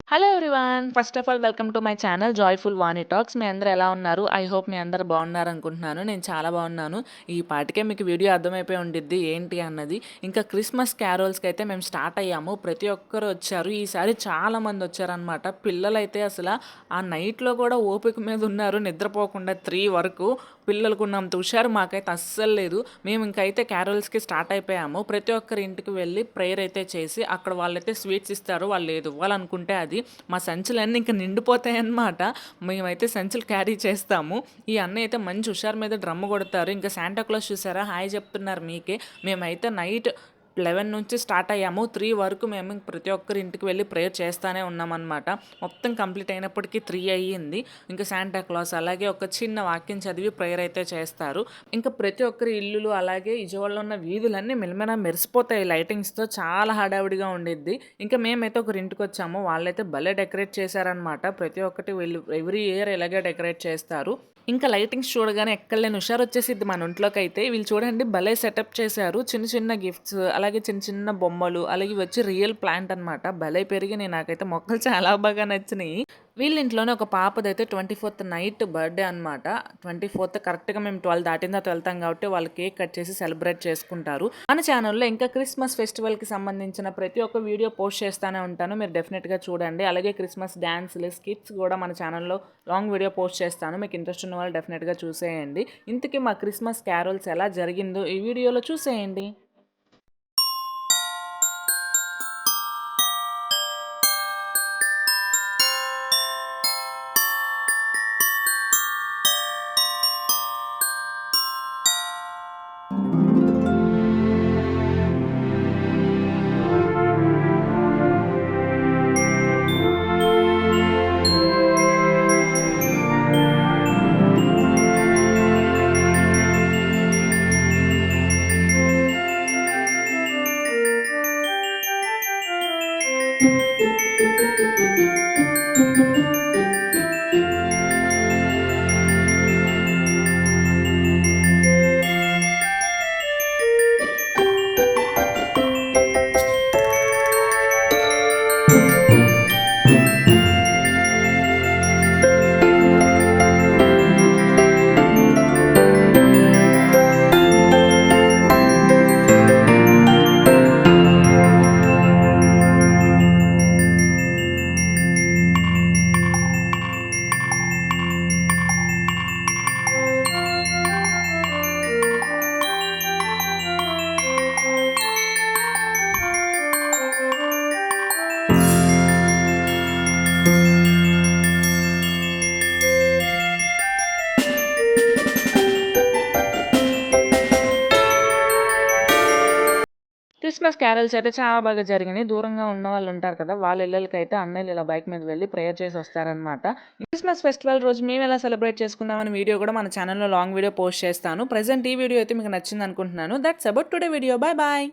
Hello everyone. First of all welcome to my channel joyful Vani talks. మీ అందరూ ఎలా ఉన్నారు? ఐ హోప్ మీ అందరూ బాగున్నారనుకుంటున్నాను. నేను చాలా బాగున్నాను. ఈ పాటికే మీకు వీడియో అర్థమైపోయి ఉండిద్ది ఏంటి అన్నది. ఇంకా క్రిస్మస్ క్యారోల్స్‌కైతే మేము స్టార్ట్ అయ్యాము. ప్రతి ఒక్కరు వచ్చారు. ఈసారి చాలా మంది వచ్చారనమాట. పిల్లలైతే అసల ఆ నైట్‌లో కూడా ఓపిక మీద ఉన్నారు. నిద్రపోకుండా 3 వరకు. పిల్లలకున్నంత హుషారు మాకైతే అస్సలు లేదు. మేము ఇంకైతే క్యారోల్స్‌కి స్టార్ట్ అయిపోయాము. ప్రతి ఒక్కరి ఇంటికి వెళ్ళి ప్రేయర్ అయితే చేసి అక్కడ వాళ్ళైతే స్వీట్స్ ఇస్తారు. వాళ్ళు ఏది ఇవ్వాలనుకుంటే అది. మా సంచులన్నీ ఇంక నిండిపోతాయన్నమాట. మేమైతే సంచులు క్యారీ చేస్తాము. ఈ అన్నయ్య అయితే మంచి హుషారు మీద డ్రమ్ము కొడతారు. ఇంకా శాంటా క్లాస్ చూసారా హాయ్ చెప్తున్నారు మీకే. మేమైతే నైట్ 11 నుంచి స్టార్ట్ అయ్యాము. 3 వరకు మేము ప్రతి ఒక్కరి ఇంటికి వెళ్ళి ప్రేయర్ చేస్తూనే ఉన్నామన్నమాట. మొత్తం కంప్లీట్ అయినప్పటికీ 3 అయ్యింది. ఇంకా శాంటా క్లాస్ అలాగే ఒక చిన్న వాక్యం చదివి ప్రేయర్ అయితే చేస్తారు. ఇంకా ప్రతి ఒక్కరి ఇల్లులు అలాగే విజయవాడలో ఉన్న వీధులన్నీ మిలమిలా మెరిసిపోతాయి లైటింగ్స్‌తో. చాలా హడావిడిగా ఉండిద్ది. ఇంకా మేమైతే ఒకరి ఇంటికి వచ్చాము. వాళ్ళైతే భలే డెకరేట్ చేశారనమాట. ప్రతి ఒక్కటి వీళ్ళు ఎవ్రీ ఇయర్ ఇలాగే డెకరేట్ చేస్తారు. ఇంకా లైటింగ్స్ చూడగానే ఎక్కడలేని హుషారొచ్చేసిద్ది మన ఒంట్లోకైతే. వీళ్ళు చూడండి భలే సెటప్ చేశారు. చిన్న చిన్న గిఫ్ట్స్, అలాగే చిన్న చిన్న బొమ్మలు, అలాగే ఇవి వచ్చి రియల్ ప్లాంట్ అనమాట. భలే పెరిగినాయి. నాకైతే మొక్కలు చాలా బాగా నచ్చినాయి. వీళ్ళ ఇంట్లోనే ఒక పాపదైతే 24th నైట్ బర్త్‌డే అనమాట. 24th కరెక్ట్‌గా మేము 12 దాటిన తర్వాత వెళ్తాం కాబట్టి వాళ్ళు కేక్ కట్ చేసి సెలబ్రేట్ చేసుకుంటారు. మన ఛానల్‌లో ఇంకా క్రిస్మస్ ఫెస్టివల్‌కి సంబంధించిన ప్రతి ఒక్క వీడియో పోస్ట్ చేస్తానే ఉంటాను. మీరు డెఫినెట్‌గా చూడండి. అలాగే క్రిస్మస్ డాన్స్‌లు, స్కిట్స్ కూడా మన ఛానల్‌లో లాంగ్ వీడియో పోస్ట్ చేస్తాను. మీకు ఇంట్రెస్ట్ ఉన్న వాళ్ళు డెఫినెట్‌గా చూసేయండి. ఇంతకీ మా క్రిస్మస్ క్యారోల్స్ ఎలా జరిగిందో ఈ వీడియోలో చూసేయండి. క్రిస్మస్ క్యారల్స్ అయితే చాలా బాగా జరిగినాయి. దూరంగా ఉన్న వాళ్ళు ఉంటారు కదా! వాళ్ళ ఇళ్ళలకైతే అన్నయ్యలు ఇలా బైక్ మీద వెళ్ళి ప్రేయర్ చేసి వస్తారనమాట. క్రిస్మస్ ఫెస్టివల్ రోజు మేము ఎలా సెలబ్రేట్ చేసుకున్నామని వీడియో కూడా మన ఛానల్‌లో లాంగ్ వీడియో పోస్ట్ చేస్తాను. ప్రెజెంట్ ఈ వీడియో అయితే మీకు నచ్చింది అనుకుంటున్నాను. That's about today video. Bye bye.